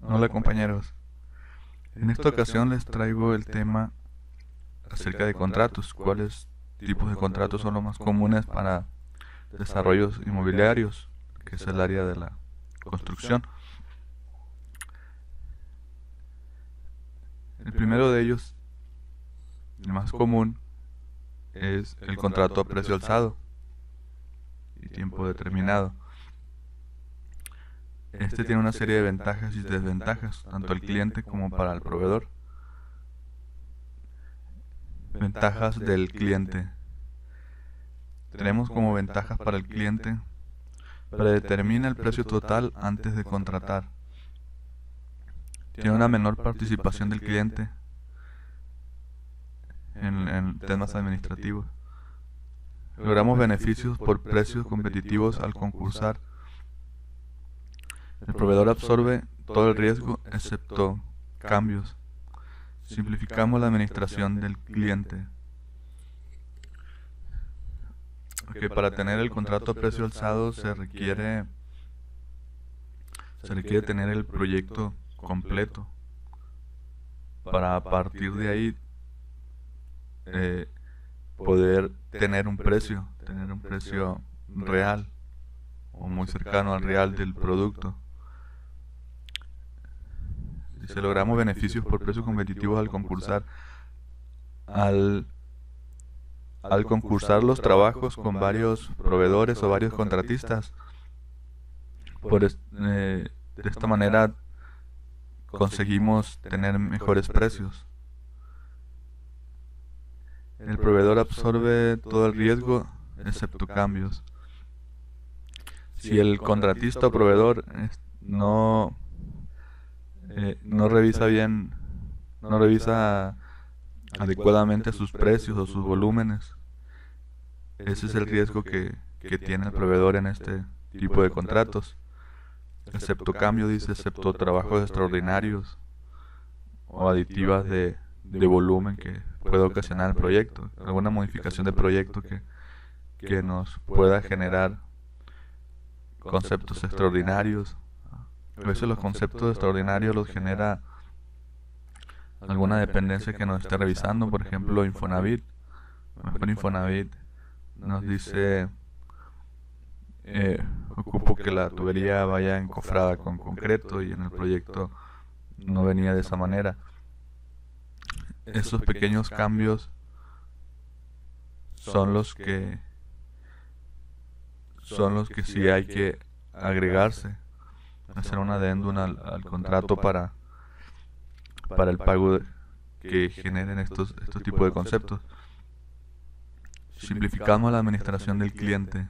Hola compañeros, en esta ocasión les traigo el tema acerca de contratos. ¿Cuáles tipos de contratos son los más comunes para desarrollos inmobiliarios, que es el área de la construcción? El primero de ellos, el más común, es el contrato a precio alzado y tiempo determinado. Este tiene una serie de ventajas y desventajas, tanto al cliente como para el proveedor. Ventajas del cliente. Tenemos como ventajas para el cliente: predetermina el precio total antes de contratar. Tiene una menor participación del cliente en temas administrativos. Logramos beneficios por precios competitivos al concursar. El proveedor absorbe todo el riesgo excepto cambios. Simplificamos la administración del cliente. Para tener el contrato a precio alzado se requiere tener el proyecto completo para a partir de ahí eh, poder tener un precio real o muy cercano al real del producto. Si logramos beneficios por precios competitivos al concursar, al, al concursar los trabajos con varios proveedores o varios contratistas, de esta manera conseguimos tener mejores precios. El proveedor absorbe todo el riesgo excepto cambios. Si el contratista o proveedor no revisa bien, no revisa adecuadamente sus precios o sus volúmenes, ese es el riesgo que tiene el proveedor en este tipo de contratos. Excepto cambio, dice, excepto trabajos extraordinarios o aditivas de volumen que pueda ocasionar el proyecto, alguna modificación de proyecto que nos pueda generar conceptos extraordinarios. A veces los conceptos extraordinarios los genera alguna dependencia que nos esté revisando, por ejemplo Infonavit. A lo mejor Infonavit nos dice, ocupo que la tubería vaya encofrada con concreto, y en el proyecto no venía de esa manera. Esos pequeños cambios son los que sí hay que agregarse, hacer un adendum al contrato para el pago que generen estos tipos de conceptos. Simplificamos la administración del cliente.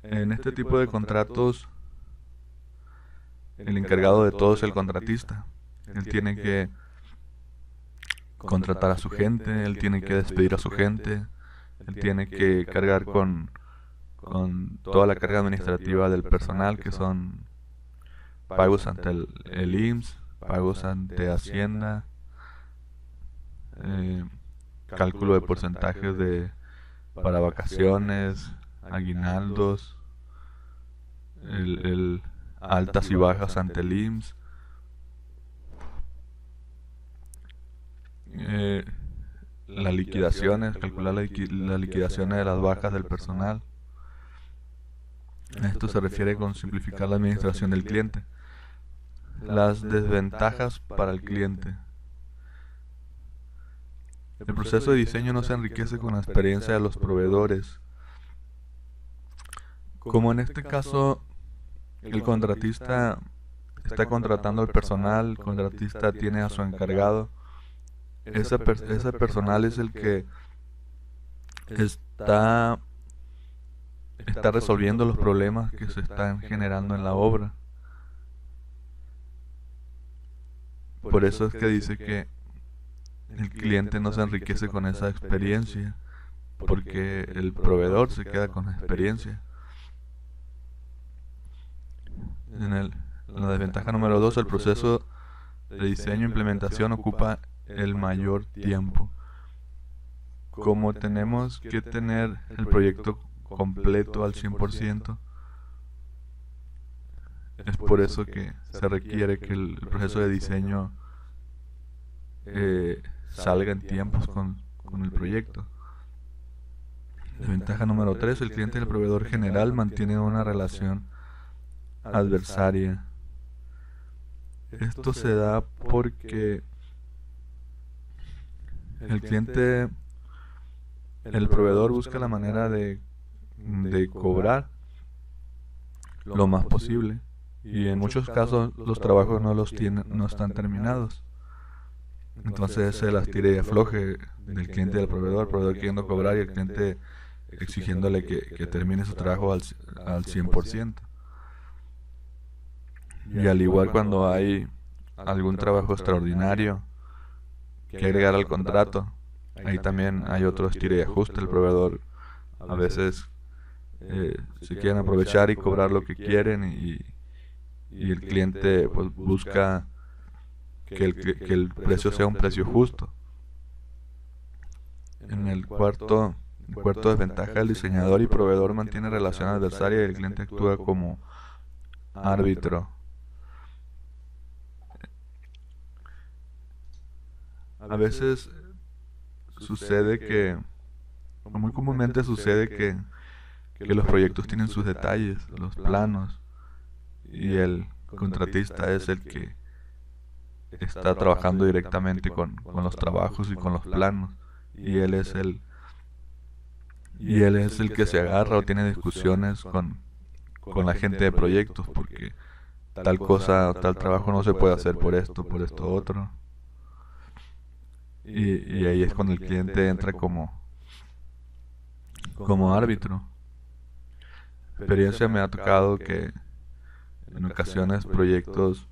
En este tipo de contratos, el encargado de todo es el contratista. Él tiene que contratar a su gente, él tiene que despedir a su gente, él tiene que cargar con toda la carga administrativa del personal, que son pagos ante el IMSS, pagos ante Hacienda, eh, cálculo de porcentajes para vacaciones, aguinaldos, el altas y bajas ante el IMSS, eh, las liquidaciones, calcular las liquidaciones de las bajas del personal. A esto se refiere con simplificar la administración del cliente. Las desventajas para el cliente. El proceso de diseño no se enriquece con la experiencia de los proveedores. Como en este caso, el contratista está contratando al personal, el contratista tiene a su encargado. Ese personal es el que está resolviendo los problemas que se están generando en la obra. Por eso es que dice que el cliente no se enriquece con esa experiencia, porque el proveedor se queda con la experiencia. En la desventaja número 2, el proceso de diseño e implementación ocupa el mayor tiempo. Como tenemos que tener el proyecto completo al 100%, Es por eso que se requiere que el proceso de diseño salga en tiempos con el proyecto. Ventaja número 3: el cliente y el proveedor general mantienen una relación adversaria. Esto se da porque el proveedor busca la manera de cobrar lo más posible, y en muchos casos los trabajos no están terminados. Entonces se las tire y afloje del cliente y del proveedor, el proveedor queriendo cobrar y el cliente exigiéndole que termine su trabajo al 100%. Y al igual, cuando hay algún trabajo extraordinario que agregar al contrato, ahí también hay otro estira y ajuste. El proveedor a veces se quieren aprovechar y cobrar lo que quieren, y el cliente pues busca que el precio sea un precio justo. En el cuarto desventaja: el diseñador y proveedor mantienen relación adversaria y el cliente actúa como árbitro. A veces sucede muy comúnmente sucede que los proyectos tienen sus detalles, los planos, y el contratista es el que está trabajando directamente con los trabajos y con los planos, y él es el que se agarra o tiene discusiones con la gente de proyectos, porque tal cosa o tal trabajo no se puede hacer por esto otro. Y ahí es cuando el cliente entra como árbitro. Experiencia me ha tocado que en ocasiones proyectos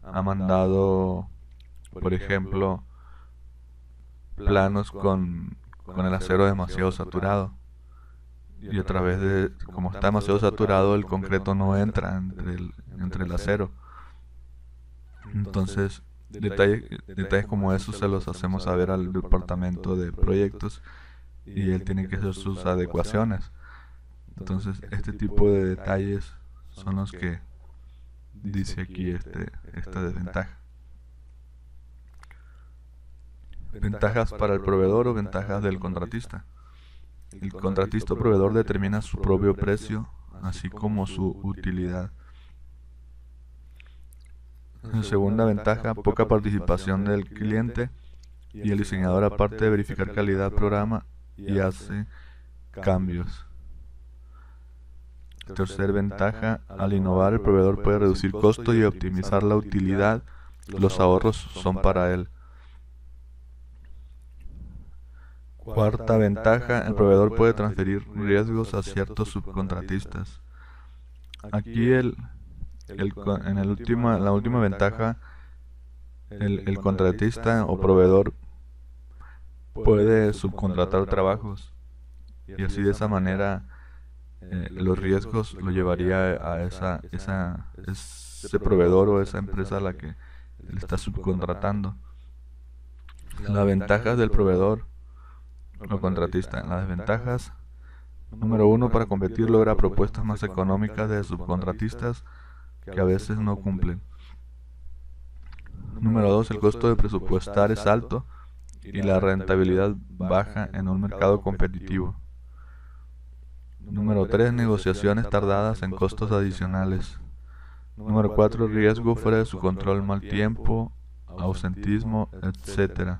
ha mandado, por ejemplo, planos con el acero demasiado saturado, y a través de, como está demasiado saturado, el concreto no entra entre el acero. Entonces detalles como esos se los hacemos saber al departamento de proyectos, y él tiene que hacer sus adecuaciones. Entonces este tipo de detalles son los que dice aquí esta desventaja. Ventajas para el proveedor o ventajas del contratista. El contratista o proveedor determina su propio precio, así como su utilidad. En segunda ventaja: poca participación del cliente, y el diseñador, aparte de verificar calidad, programa y hace cambios. Tercer ventaja: al innovar, el proveedor puede reducir costos y optimizar la utilidad. Los ahorros son para él. Cuarta ventaja: el proveedor puede transferir riesgos a ciertos subcontratistas. Aquí la última ventaja, el contratista o proveedor puede subcontratar trabajos, y así, de esa manera, los riesgos lo llevaría a ese proveedor o esa empresa a la que le está subcontratando. Las ventajas del proveedor o contratista. Las desventajas: número 1, para competir logra propuestas más económicas de subcontratistas que a veces no cumplen. Número 2, el costo de presupuestar es alto y la rentabilidad baja en un mercado competitivo. Número 3, negociaciones tardadas en costos adicionales. Número 4, riesgo fuera de su control, mal tiempo, ausentismo, etc.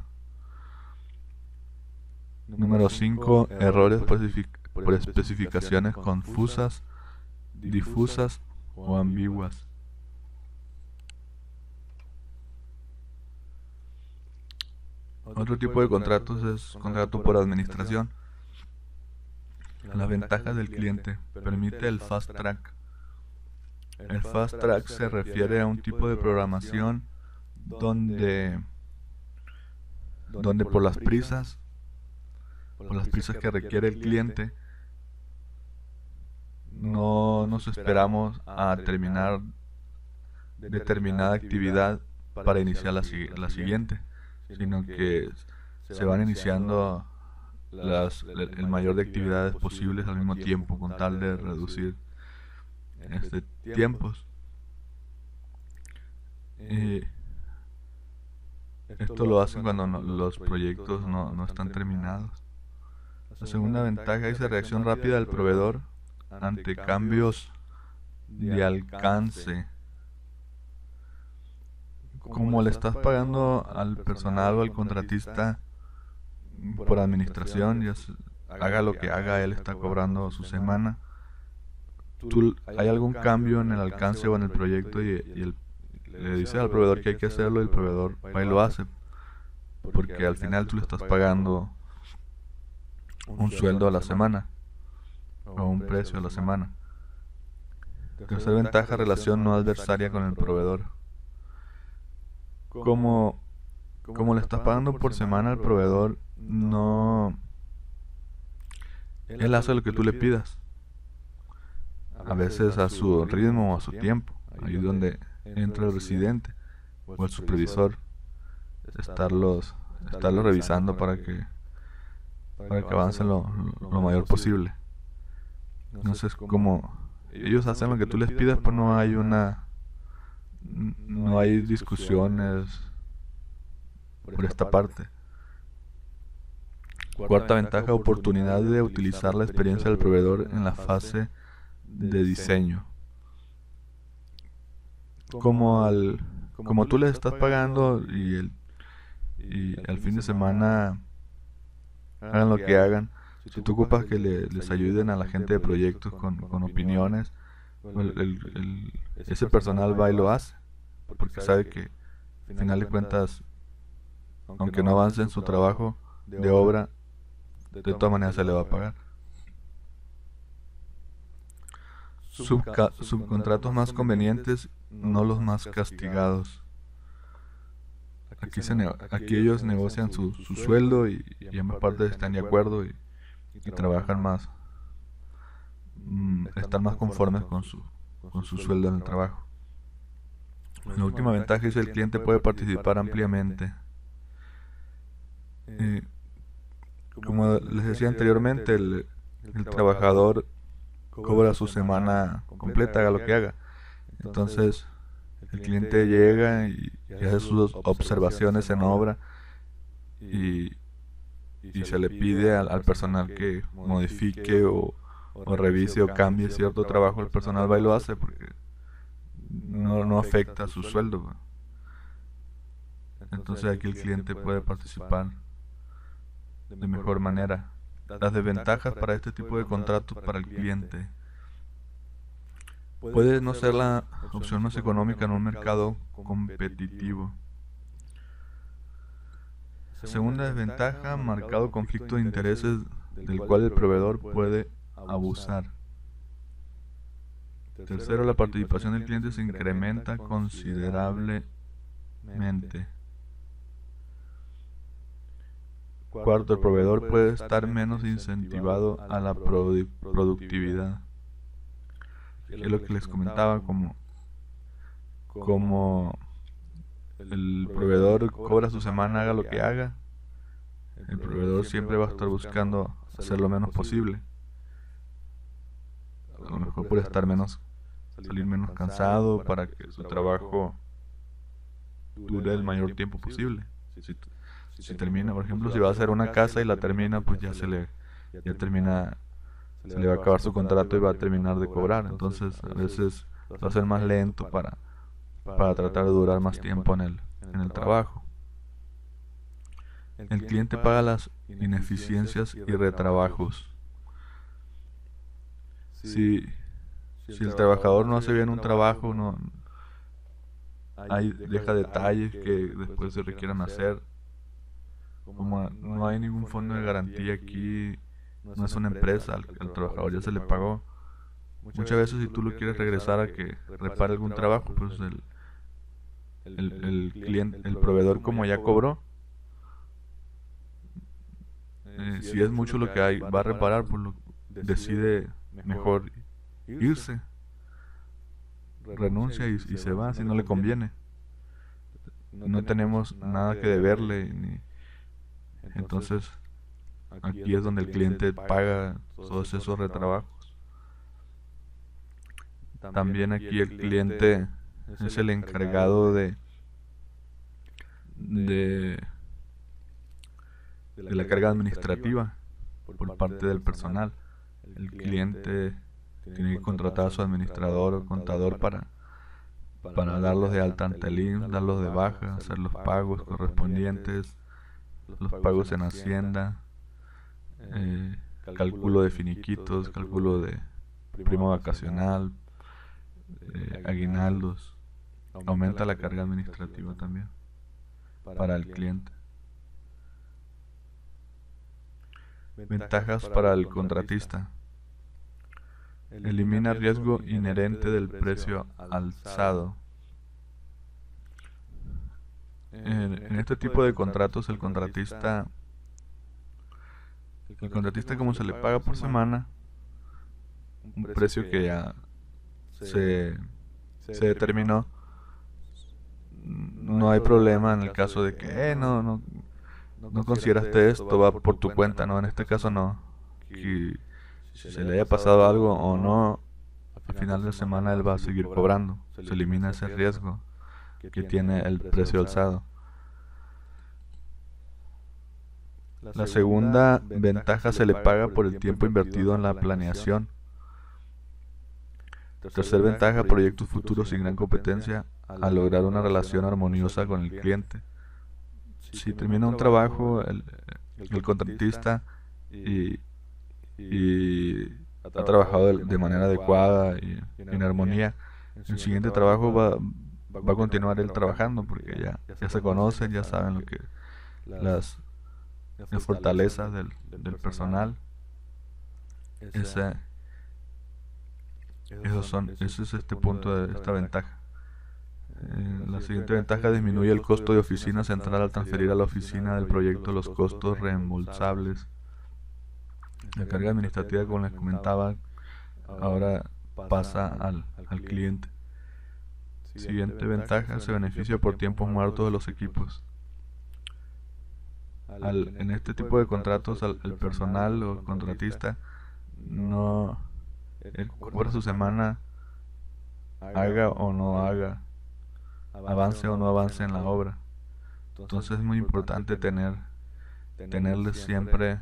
Número 5, errores por especificaciones confusas, difusas o ambiguas. Otro tipo de contratos es contrato por administración. Las ventajas del cliente: permite el fast track. El fast track se refiere a un tipo de programación donde por las prisas que requiere el cliente, no nos esperamos a terminar determinada actividad para iniciar la siguiente, sino que se van iniciando el mayor de actividades posibles al mismo tiempo, con tal de reducir tiempos. Y esto lo hacen cuando los proyectos no están terminados. La segunda ventaja es la reacción rápida del proveedor ante cambios de alcance. Como le estás pagando al personal o al contratista por administración, haga lo que haga, él está cobrando su semana. Hay algún cambio en el alcance o en el proyecto y le dices al proveedor que hay que hacerlo y el proveedor va y lo hace. Porque al final tú le estás pagando un sueldo a la semana o un precio a la semana. Tercera ventaja, relación no adversaria con el proveedor. Como le estás pagando por semana al proveedor, él hace lo que tú le pidas. A veces a su ritmo o a su tiempo. Ahí es donde entra el residente o el supervisor. Estarlos revisando para que avancen lo mayor posible. Entonces, como ellos hacen lo que tú les pidas, pues no hay discusiones por esta parte. Cuarta ventaja, oportunidad de utilizar la experiencia del proveedor en la fase de diseño. Como tú les estás pagando y al fin de semana hagan lo que hagan, si tú ocupas que les ayuden a la gente de proyectos con opiniones, ese personal va y lo hace, porque sabe que al final de cuentas, aunque no avance en su trabajo de obra, de todas maneras se le va a pagar. Subcontratos más convenientes, no los más castigados. Aquí ellos negocian su sueldo y ambas partes están de acuerdo y trabajan más, están más conformes con su sueldo en el trabajo. La última ventaja es que el cliente puede participar ampliamente. Como les decía anteriormente, el trabajador cobra su semana completa, haga lo que haga. Entonces, el cliente llega y hace sus observaciones en obra y se le pide al personal que modifique o revise o cambie cierto trabajo. El personal va y lo hace porque no afecta su sueldo. Entonces aquí el cliente puede participar de mejor manera. Las desventajas para este tipo de contratos para el cliente: puede no ser la opción más económica en un mercado competitivo. Segunda desventaja, marcado conflicto de intereses del cual el proveedor puede abusar. Tercero, la participación del cliente se incrementa considerablemente. Cuarto, el proveedor puede estar menos incentivado a la productividad. Es lo que les comentaba, como el proveedor cobra su semana, haga lo que haga, el proveedor siempre va a estar buscando hacer lo menos posible. A lo mejor puede salir menos cansado para que su trabajo dure el mayor tiempo posible. Si termina, por ejemplo, si va a hacer una casa y la termina, pues ya se le va a acabar su contrato y va a terminar de cobrar. Entonces, a veces lo hacen más lento para tratar de durar más tiempo en el trabajo. El cliente paga las ineficiencias y retrabajos. Si el trabajador no hace bien un trabajo, deja detalles que después se requieran hacer. Como no hay ningún fondo de garantía aquí, no es una empresa, al trabajador ya se le pagó. Muchas veces si tú lo quieres regresar a que repare algún trabajo, pues el cliente, el proveedor, como ya cobró, si es mucho lo que va a reparar, pues decide mejor irse, renuncia y se va si no le conviene. No tenemos nada que deberle, entonces aquí es donde el cliente paga todos esos retrabajos. También aquí el cliente es el encargado de, de la carga administrativa por parte del personal. El cliente tiene que contratar a su administrador o contador para darlos de alta ante el IMSS, darlos de baja, hacer los pagos correspondientes, los pagos en Hacienda, cálculo de finiquitos, cálculo de primo vacacional, aguinaldos. Aumenta la carga administrativa también para el cliente. Ventajas para el contratista. Elimina riesgo inherente del precio alzado. En este tipo de contratos, el contratista como se le paga por semana, un precio que ya se determinó, no hay problema en el caso de que no consideraste esto, va por tu cuenta, ¿no? En este caso no. Que si se le haya pasado algo o no, al final de semana él va a seguir cobrando. Se elimina ese riesgo que tiene el precio alzado. La segunda ventaja, se le paga por el tiempo invertido en la planeación. Tercer ventaja, proyectos futuros sin gran competencia al lograr una relación armoniosa con el cliente. Si termina un trabajo, el contratista y ha trabajado de manera adecuada y en armonía, el siguiente trabajo va a continuar él trabajando porque ya se conocen, ya saben lo que las fortalezas del personal. Ese es este punto de esta ventaja. La siguiente ventaja, disminuye el costo de oficina central al transferir a la oficina del proyecto los costos reembolsables. La carga administrativa, como les comentaba, ahora pasa al cliente. Siguiente ventaja, se beneficia por tiempos muertos de los equipos. En este tipo de contratos, el personal o el contratista no cobra su semana, haga o no haga, avance o no avance en la obra. Entonces es muy importante tenerles siempre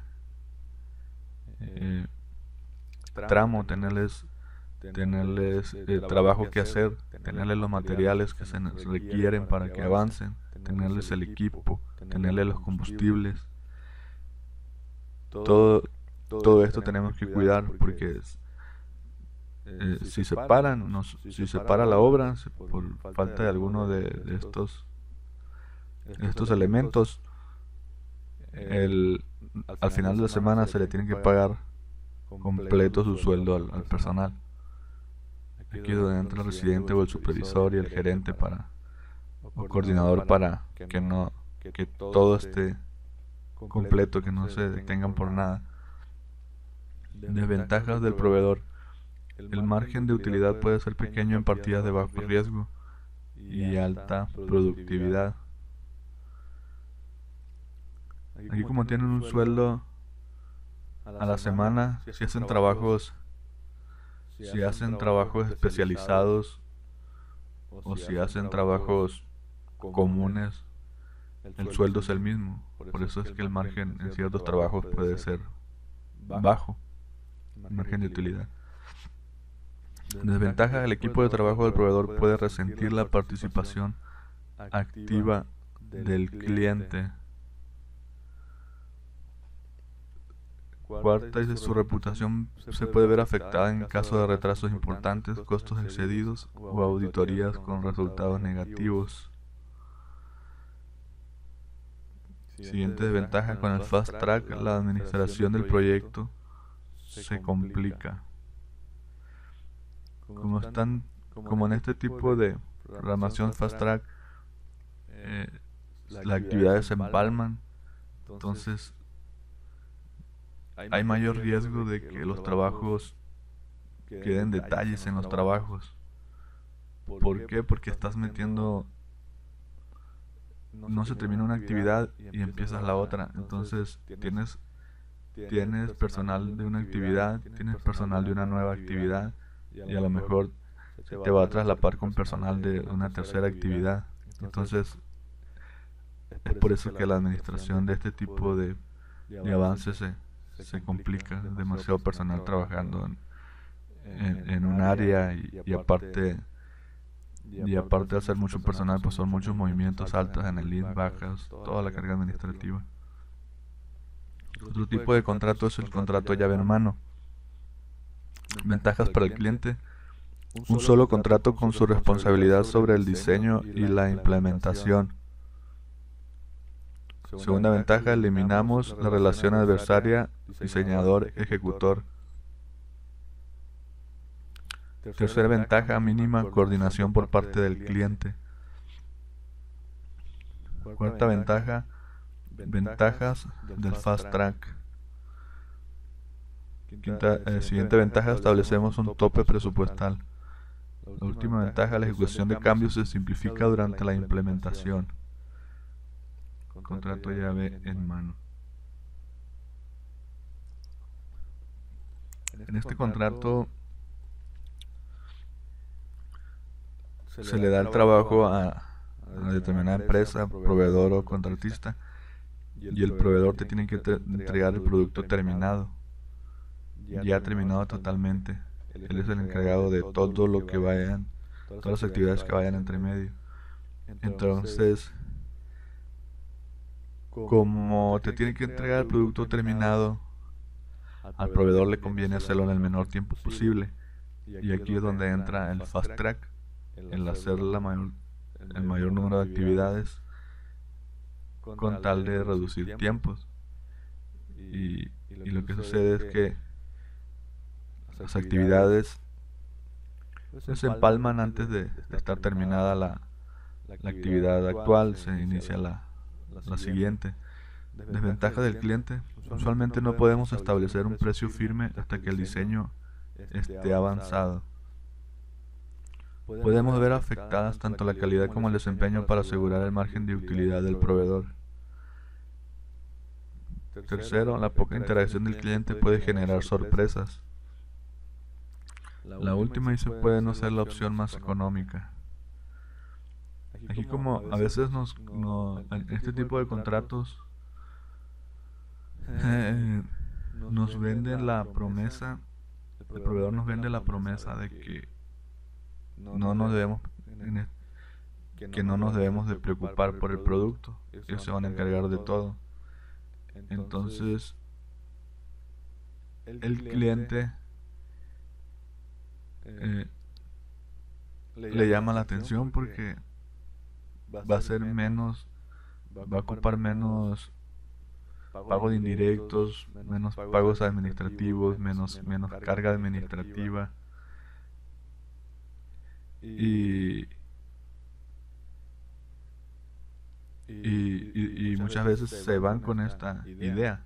tramo, tenerles trabajo que hacer, tenerles los materiales que se requieren para que avancen, tenerles el equipo, tenerles los combustibles. Todo esto tenemos que cuidar porque si se para la obra por falta de alguno de estos elementos, al final de la semana se le tiene que pagar completo su sueldo al personal. Aquí es donde entra el residente o el supervisor y el gerente o coordinador para que todo esté completo, que no se detengan por nada. Desventajas del proveedor. El margen de utilidad puede ser pequeño en partidas de bajo riesgo y alta productividad. Aquí, como tienen un sueldo a la semana, si hacen trabajos especializados o si hacen trabajos comunes, el sueldo es el mismo. Por eso es que el margen en ciertos trabajos puede ser bajo, el margen de utilidad. Desventaja, el equipo de trabajo del proveedor puede resentir la participación activa del cliente. Cuarta, dice, su reputación se puede ver afectada en caso de retrasos importantes, costos excedidos o auditorías con resultados negativos. Siguiente desventaja, con el fast track la administración del proyecto se complica. Como en este tipo de programación fast track, las actividades se empalman, entonces hay mayor riesgo de que los trabajos queden detalles en los trabajos. ¿Por qué? Porque estás metiendo, no se termina una actividad y empiezas la otra. Entonces tienes personal de una actividad, tienes personal de una nueva actividad y a lo mejor se te va a traslapar con personal de una tercera actividad. Entonces, es por eso que la administración de este tipo de avances se complica. Demasiado personal trabajando en un área y aparte de hacer mucho personal, pues son muchos movimientos altos en el lead, bajas, toda la carga administrativa. Otro tipo de contrato es el contrato llave en mano. Ventajas para el cliente: un solo contrato con su responsabilidad sobre el diseño y la implementación. Segunda ventaja: eliminamos la relación adversaria diseñador-ejecutor. Tercera ventaja: mínima coordinación por parte del cliente. Cuarta ventaja: ventajas del fast track. Siguiente ventaja: establecemos un tope presupuestal. La última ventaja: la ejecución de cambios se simplifica durante la implementación. Contrato llave en mano. En este contrato se le da el trabajo a determinada empresa, proveedor o contratista, y el proveedor te tiene que entregar el producto terminado, ya terminado totalmente. Él es el encargado de todo lo que vayan, todas las actividades que vayan entre medio. Entonces, como te tiene que entregar el producto terminado, al proveedor le conviene hacerlo en el menor tiempo posible. Y aquí es donde entra el fast track, el hacer el mayor número de actividades con tal de reducir tiempos. Y lo que sucede es que las actividades se empalman antes de estar terminada la actividad actual, se inicia la siguiente. Desventaja del cliente: usualmente no podemos establecer un precio firme hasta que el diseño esté avanzado. Podemos ver afectadas tanto la calidad como el desempeño para asegurar el margen de utilidad del proveedor. Tercero, la poca interacción del cliente puede generar sorpresas. La última y se puede no ser la opción más económica. Aquí, como a veces en este tipo de contratos nos venden la promesa, el proveedor nos vende la promesa de que no nos debemos que no nos debemos de preocupar por el producto, ellos se van a encargar de todo. Entonces, el cliente le llama la atención porque va a ser menos, va a ocupar menos pagos de indirectos, menos pagos administrativos, menos carga administrativa. Y muchas veces se van con esta idea.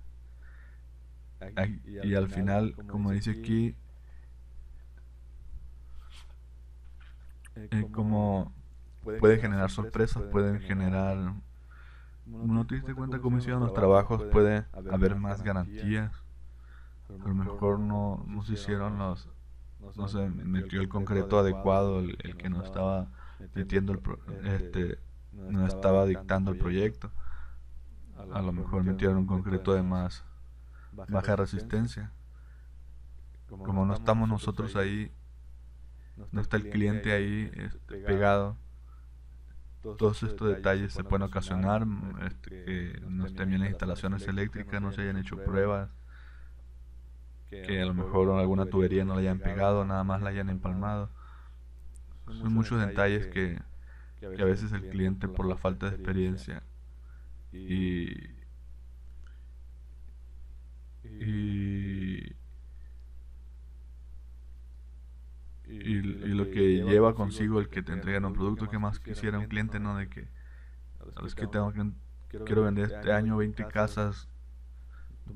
Y al final, como dice aquí, como puede generar sorpresas, pueden generar... ¿No te diste cuenta cómo hicieron los trabajos? Puede haber más garantías. A lo mejor no se hicieron no se metió el concreto adecuado, el que no estaba metiendo no estaba dictando el proyecto. A lo mejor metieron un concreto de más baja resistencia. Como no estamos nosotros ahí, no está el cliente ahí pegado, todos estos detalles se pueden ocasionar, que no estén bien las instalaciones eléctricas, no se hayan hecho pruebas, que a lo mejor alguna tubería no la hayan pegado, nada más la hayan empalmado. Son muchos detalles que a veces el cliente, por la falta de experiencia y lo que lleva consigo el que te entregan un producto, que más quisiera un cliente, ¿no? De que, sabes que quiero vender este año 20 casas,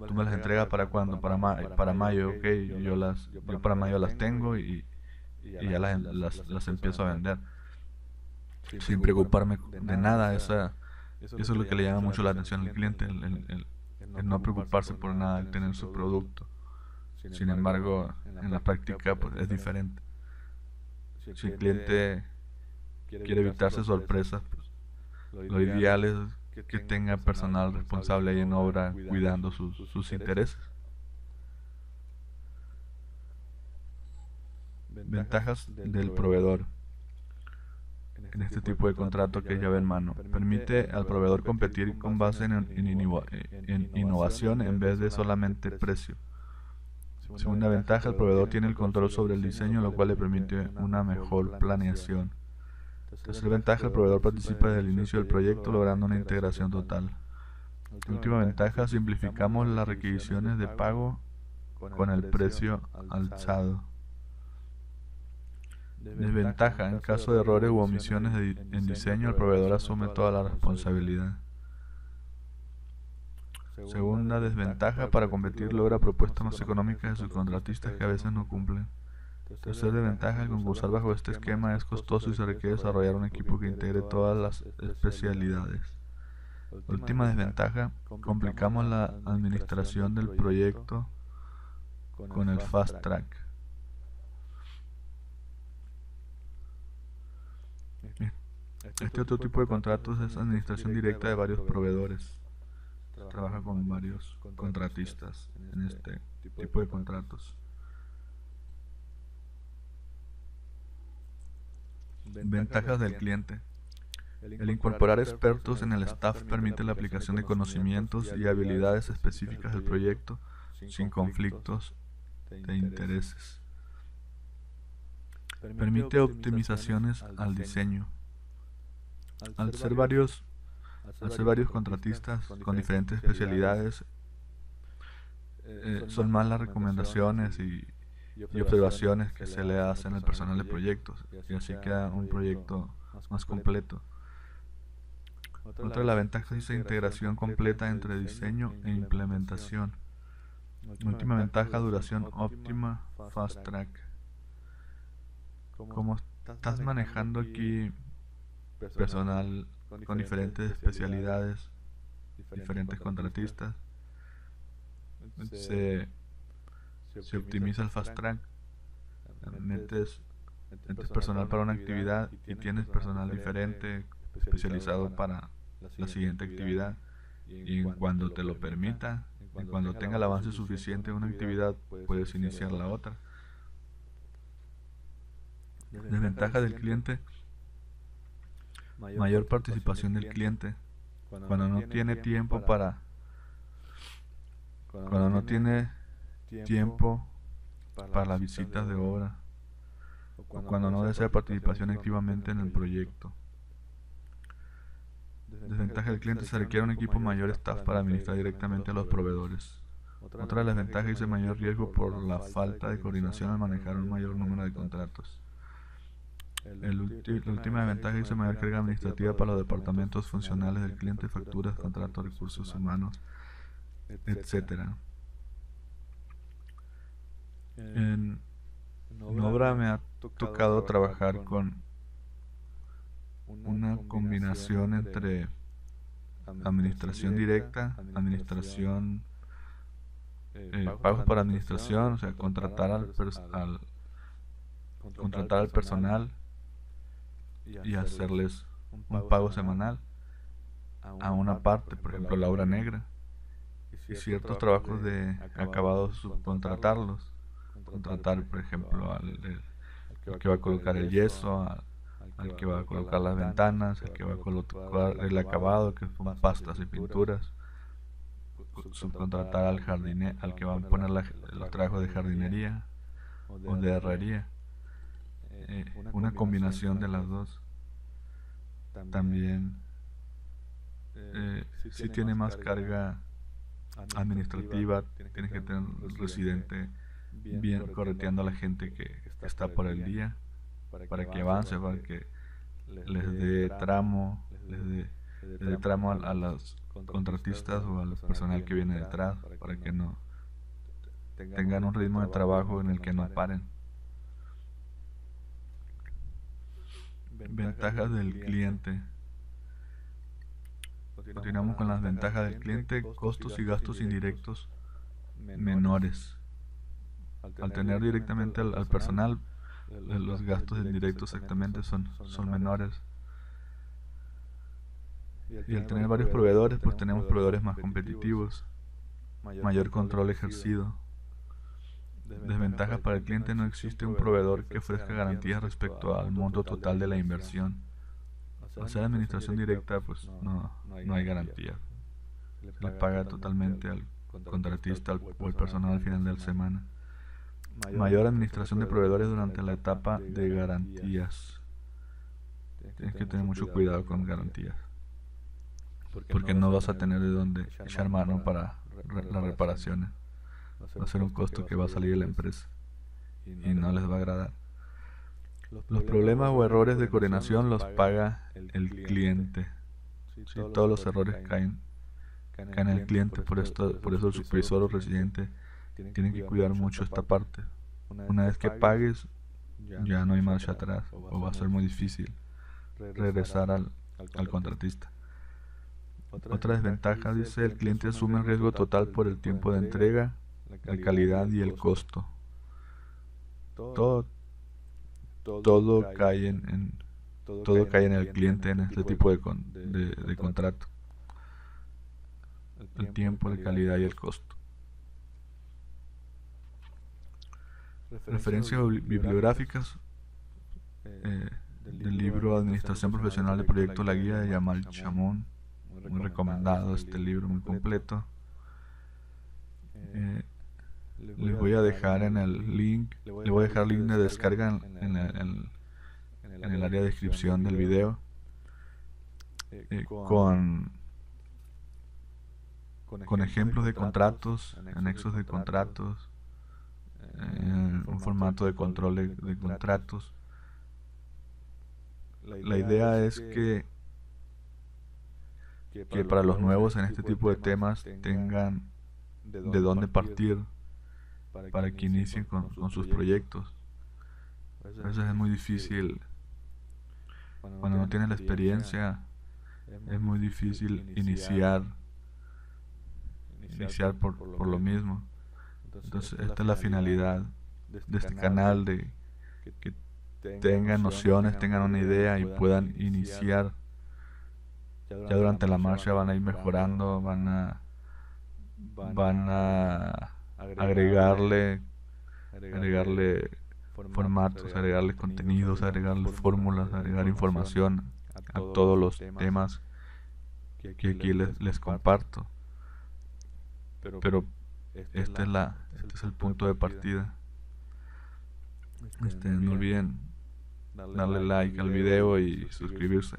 tú me las entregas para cuándo, para mayo, ok, yo para mayo las tengo y ya las empiezo a vender, sin preocuparme de nada. Eso es lo que le llama mucho la atención al cliente, el no preocuparse por nada, el tener su producto. Sin embargo, en la práctica pues es diferente. Si el cliente quiere evitarse sorpresas, pues, lo ideal es que tenga personal responsable ahí en obra cuidando sus intereses. Ventajas del proveedor en este tipo de contrato que es llave en mano. Permite al proveedor competir con base en innovación en vez de solamente precio. Segunda ventaja, el proveedor tiene el control sobre el diseño, lo cual le permite una mejor planeación. Tercera ventaja, el proveedor participa desde el inicio del proyecto logrando una integración total. Última ventaja, simplificamos las requisiciones de pago con el precio alzado. Desventaja, en caso de errores u omisiones en diseño, el proveedor asume toda la responsabilidad. Segunda desventaja, para competir logra propuestas más económicas de sus contratistas que a veces no cumplen. Tercera desventaja, el concursar bajo este esquema es costoso y se requiere desarrollar un equipo que integre todas las especialidades. Última desventaja, complicamos la administración del proyecto con el fast track. Este otro tipo de contratos es administración directa de varios proveedores. Trabaja con varios contratistas en este tipo de contratos. Ventajas del cliente. El incorporar expertos en el staff permite la aplicación de conocimientos y habilidades específicas del proyecto sin conflictos de intereses. Permite optimizaciones al diseño. Al ser varios contratistas con diferentes especialidades, son más las recomendaciones y observaciones que se le hacen al personal de proyectos, y así queda un proyecto más completo. Otra de las ventajas es la integración completa entre diseño e implementación. Última ventaja, duración óptima, fast track. Como estás manejando aquí personal con diferentes especialidades, diferentes contratistas, se optimiza el fast track. Metes personal para una actividad y tienes personal diferente especializado para la siguiente actividad, y cuando te lo permita, y cuando tenga el avance suficiente de una actividad, puedes iniciar la otra. Desventaja del cliente: mayor participación del cliente. Cuando no tiene tiempo para las visitas de obra, o cuando no desea participación activamente en el proyecto. Desventaja del cliente: se requiere un equipo mayor staff para administrar directamente a los proveedores. Otra de las ventajas es el mayor riesgo por la falta de coordinación al manejar un mayor número de contratos. La última desventaja es la mayor carga administrativa para los departamentos funcionales del cliente, facturas, contratos, recursos humanos, etc. En obra me ha tocado trabajar con una combinación entre administración directa, administración, pagos para administración, o sea, contratar al personal y hacerles un pago semanal a una parte, por ejemplo la obra negra, y ciertos trabajos de acabados subcontratarlos, contratar por ejemplo al que va a colocar el yeso, al que va a colocar las ventanas, al que va a colocar el acabado, que son pastas y pinturas, subcontratar al que va a poner los trabajos de jardinería o de herrería. Una combinación de las dos. También si tiene más carga administrativa, tienes que tener un residente bien correteando a la gente que está por el día, para que avance, para que les dé tramo a los contratistas o al personal que viene detrás, para que no tengan un ritmo de trabajo en el que no paren. Ventajas del cliente. Continuamos con las ventajas del cliente: costos y gastos indirectos menores. Al tener directamente al personal, los gastos indirectos exactamente son menores. Y al tener varios proveedores, pues tenemos proveedores más competitivos, mayor control ejercido. Desventajas para el cliente: no existe un proveedor que ofrezca garantías respecto al monto total de la inversión. Al ser administración directa, pues no hay garantía. Se le paga totalmente al contratista o al personal al final de la semana. Mayor administración de proveedores durante la etapa de garantías. Tienes que tener mucho cuidado con garantías, porque no vas a tener de dónde echar mano para las reparaciones. Va a ser un costo que va a salir de la empresa y no les va a agradar. Los problemas o errores de coordinación los paga el cliente. Sí, todos los errores caen en el cliente, por eso el supervisor o residente tienen que cuidar mucho esta parte. Una vez que pagues, ya no hay marcha atrás, o va a ser muy difícil regresar al contratista. Otra desventaja, dice: el cliente asume el riesgo total por el tiempo de entrega, la calidad y el costo. Todo cae en el cliente en este tipo de contrato. El tiempo, la calidad y el costo. Referencias bibliográficas del libro Administración Profesional de Proyectos, la guía de Yamal Chamón. Muy recomendado este libro, muy completo. Les voy a dejar en el link, le voy a dejar el link de descarga en el área de descripción del video, con ejemplos de contratos, anexos de contratos, un formato de control de contratos. La idea es que para los nuevos en este tipo de temas tengan de dónde partir para que inicien con sus proyectos. A veces es muy difícil, cuando no tienes la experiencia, es muy difícil iniciar por lo mismo. Entonces esta es la finalidad de este canal, de que tengan nociones, tengan una idea y puedan iniciar. Ya durante la marcha van a ir mejorando, van a agregarle formatos, agregarle contenidos, agregarle fórmulas, agregar información a todos los temas que aquí les comparto. Pero este es el punto de partida. No olviden darle like al video y suscribirse.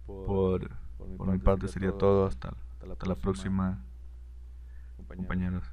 Por mi parte sería todo. Hasta la próxima, compañeros.